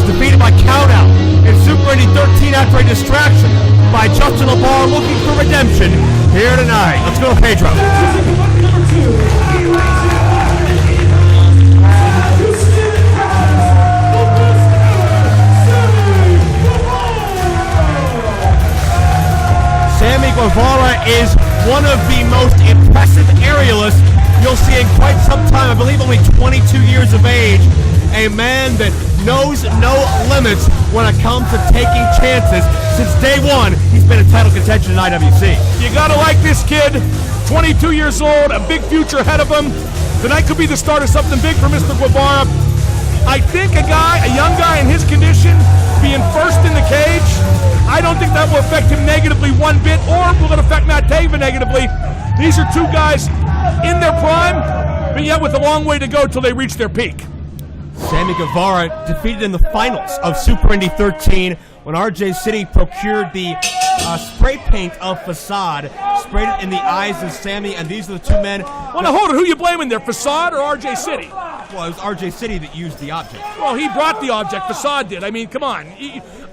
defeated by countout in Super Indy 13 after a distraction by Justin LaBar looking for redemption here tonight. Let's go, Pedro. Sammy Guevara is one of the most impressive aerialists you'll see in quite some time. I believe only 22 years of age. A man that knows no limits when it comes to taking chances. Since day one, he's been in title contention in IWC. You gotta like this kid. 22 years old, a big future ahead of him. Tonight could be the start of something big for Mr. Guevara. I think a young guy in his condition, being first in the cage, I don't think that will affect him negatively one bit, or will it affect Matt Taven negatively. These are two guys in their prime, but yet with a long way to go till they reach their peak. Sammy Guevara defeated in the finals of Super Indy 13 when RJ City procured the spray paint of Facade, sprayed it in the eyes of Sammy, and these are the two men. Well, now hold it. Who you blaming there, Facade or RJ City? Well, it was RJ City that used the object. Well, he brought the object. Facade did. I mean, come on.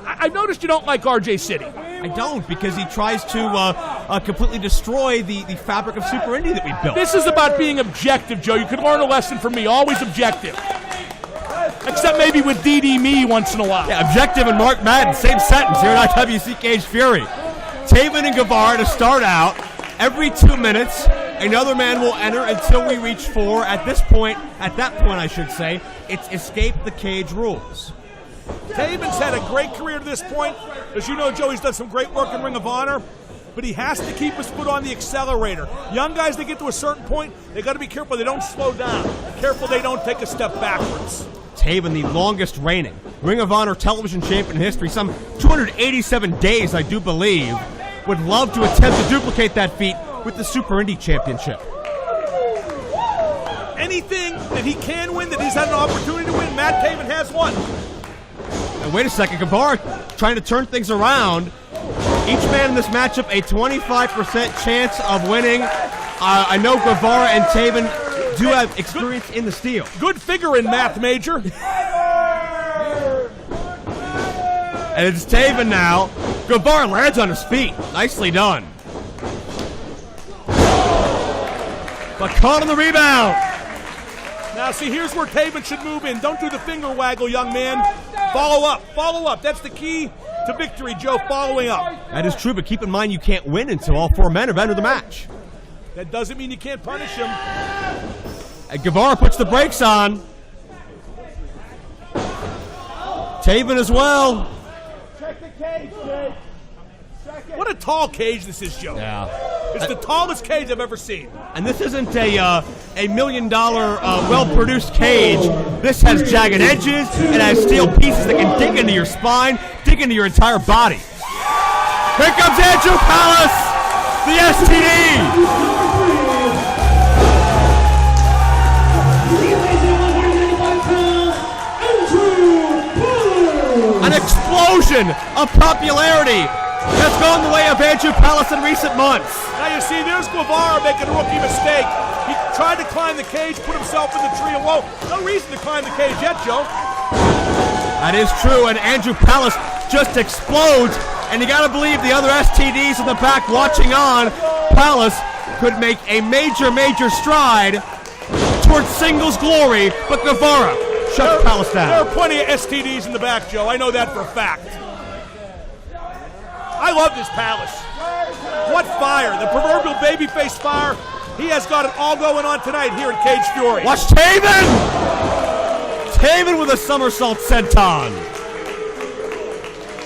I've noticed you don't like RJ City. I don't, because he tries to completely destroy the fabric of Super Indy that we built. This is about being objective, Joe. You could learn a lesson from me. Always objective. Except maybe with DD Me once in a while. Yeah, objective and Mark Madden, same sentence here at IWC Cage Fury. Taven and Guevara to start out. Every 2 minutes, another man will enter until we reach 4. At that point, I should say, it's escape the cage rules. Taven's had a great career to this point. As you know, Joe, he's done some great work in Ring of Honor, but he has to keep his foot on the accelerator. Young guys, they get to a certain point, they got to be careful they don't slow down. Careful they don't take a step backwards. Taven, the longest reigning Ring of Honor television champion in history, some 287 days, I do believe, would love to attempt to duplicate that feat with the Super Indy Championship. Anything that he can win, that he's had an opportunity to win, Matt Taven has won. And wait a second, Guevara trying to turn things around. Each man in this matchup a 25% chance of winning. I know Guevara and Taven do have experience in the steel. Good figure in math, Major. And it's Taven now. Guevara lands on his feet. Nicely done. But caught on the rebound. Now, see, here's where Taven should move in. Don't do the finger waggle, young man. Follow up. Follow up. That's the key to victory, Joe, following up. That is true, but keep in mind you can't win until all 4 men have entered the match. That doesn't mean you can't punish him. And Guevara puts the brakes on. Taven as well. Check the cage, Jake. What a tall cage this is, Joe. Yeah. It's the tallest cage I've ever seen. And this isn't a $1 million well-produced cage. This has jagged edges. It has steel pieces that can dig into your spine, dig into your entire body. Here comes Andrew Palace, the STD. An explosion of popularity has gone the way of Andrew Palace in recent months. Now you see, there's Guevara making a rookie mistake. He tried to climb the cage, put himself in the tree alone. No reason to climb the cage yet, Joe. That is true, and Andrew Palace just explodes, and you gotta believe the other STDs in the back watching on. Palace could make a major stride towards singles glory, but Guevara shuts Palace down. There are plenty of STDs in the back, Joe. I know that for a fact. I love this Palace. What fire. The proverbial babyface fire. He has got it all going on tonight here at Cage Fury. Watch Taven! Taven with a somersault senton.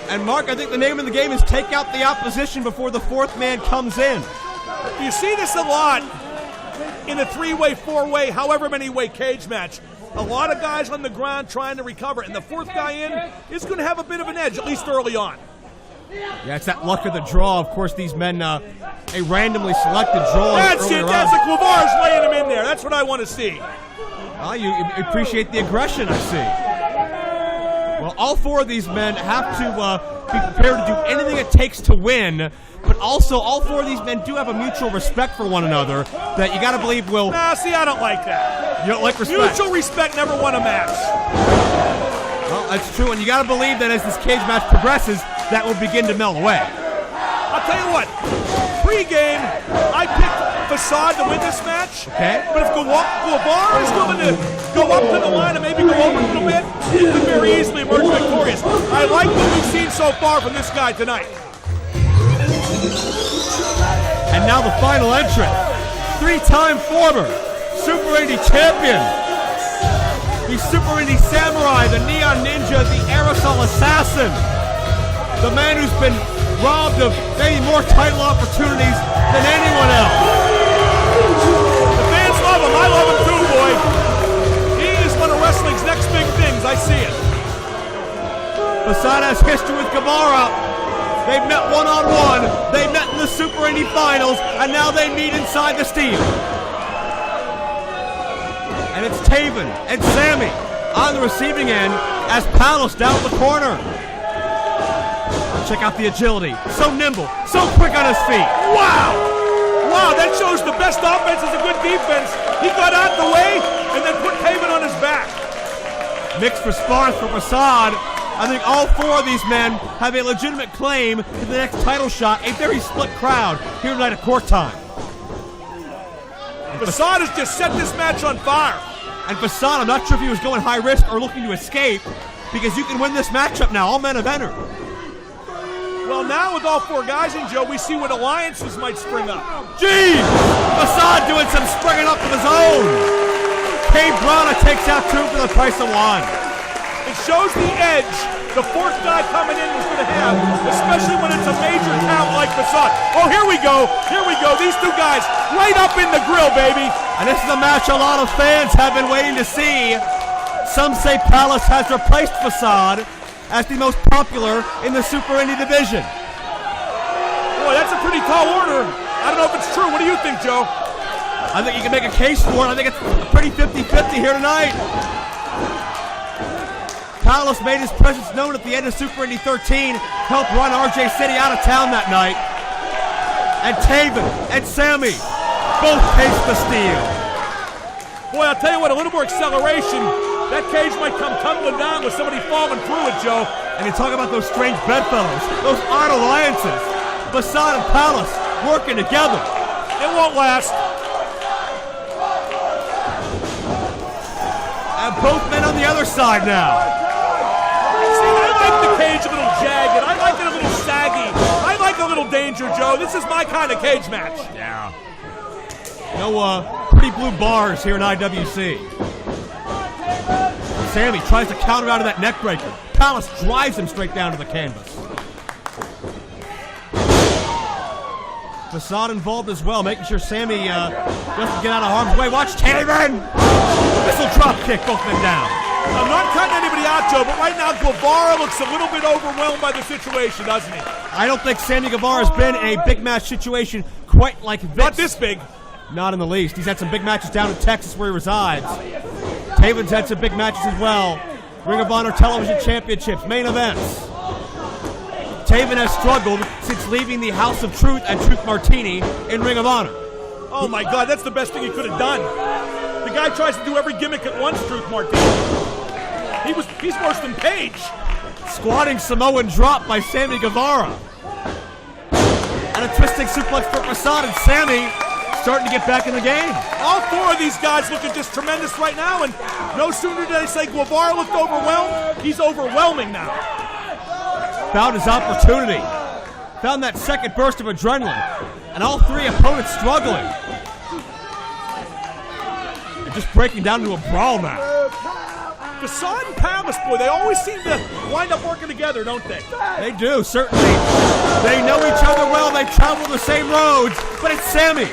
And Mark, I think the name of the game is take out the opposition before the 4th man comes in. You see this a lot in a 3-way, 4-way, however many way cage match. A lot of guys on the ground trying to recover, and the 4th guy in is going to have a bit of an edge, at least early on. Yeah, it's that luck of the draw. Of course, these men, a randomly selected draw. That's it. That's it. Guevara's laying him in there. That's what I want to see. You appreciate the aggression, I see. Well, all 4 of these men have to be prepared to do anything it takes to win, but also all 4 of these men do have a mutual respect for one another that you got to believe will... Nah, see, I don't like that. You don't like respect? Mutual respect never won a match. Well, that's true, and you got to believe that as this cage match progresses, that will begin to melt away. I'll tell you what, pre-game, I picked Facade to win this match. Okay. But if Guevara is willing to go up to the line and maybe go over a little bit, he could very easily emerge victorious. I like what we've seen so far from this guy tonight. And now the final entrant, three-time former Super Indie champion, the Super Indie Samurai, the Neon Ninja, the Aerosol Assassin, the man who's been robbed of maybe more title opportunities than anyone else. The fans love him. I love him too, boy. He is one of wrestling's next big things. I see it. Facade has history with Guevara. They've met one-on-one. They met in the Super Indie Finals, and now they meet inside the Steel. And it's Taven and Sammy on the receiving end as Palos down the corner. Check out the agility. So nimble, so quick on his feet. Wow! Wow, that shows the best offense is a good defense. He got out the way and then put Taven on his back. Mixed response from Facade. I think all four of these men have a legitimate claim to the next title shot. A very split crowd here tonight at court time. Facade has just set this match on fire. And Facade, I'm not sure if he was going high risk or looking to escape, because you can win this matchup now. All men have entered. Well, now with all four guys in, Joe, we see what alliances might spring up. Gee! Facade doing some springing up of his own. Cave Brana takes out two for the price of one. It shows the edge the fourth guy coming in is going to have, especially when it's a major talent like Facade. Oh, here we go. Here we go. These two guys right up in the grill, baby. And this is a match a lot of fans have been waiting to see. Some say Palos has replaced Facade as the most popular in the Super Indie division. Boy, that's a pretty tall order. I don't know if it's true. What do you think, Joe? I think you can make a case for it. I think it's pretty 50-50 here tonight. Palos made his presence known at the end of Super Indie 13, helped run RJ City out of town that night. And Taven and Sammy both taste the steel. Boy, I'll tell you what, a little more acceleration, that cage might come tumbling down with somebody falling through it, Joe. And you talk about those strange bedfellows, those odd alliances. Facade and Palos working together. It won't last. And both men on the other side now. See, I like the cage a little jagged. I like it a little saggy. I like a little danger, Joe. This is my kind of cage match. Yeah. No pretty blue bars here in IWC. Sammy tries to counter out of that neck breaker. Palos drives him straight down to the canvas. Facade involved as well, making sure Sammy doesn't get out of harm's way. Watch Taven! Missile drop kick, both men down. I'm not cutting anybody out, Joe, but right now Guevara looks a little bit overwhelmed by the situation, doesn't he? I don't think Sammy Guevara's been in a big match situation quite like this. Not this big. Not in the least. He's had some big matches down in Texas where he resides. Taven's had some big matches as well. Ring of Honor Television Championships, main events. Taven has struggled since leaving the House of Truth and Truth Martini in Ring of Honor. Oh my God, that's the best thing he could have done. The guy tries to do every gimmick at once, Truth Martini. He's worse than Page. Squatting Samoan drop by Sammy Guevara. And a twisting suplex for Facade, and Sammy starting to get back in the game. All four of these guys looking just tremendous right now, and no sooner did I say Guevara looked overwhelmed, he's overwhelming now. Found his opportunity. Found that second burst of adrenaline. And all three opponents struggling. And just breaking down into a brawl now. Facade and Palos, boy, they always seem to wind up working together, don't they? They do, certainly. They know each other well. They travel the same roads. But it's Sammy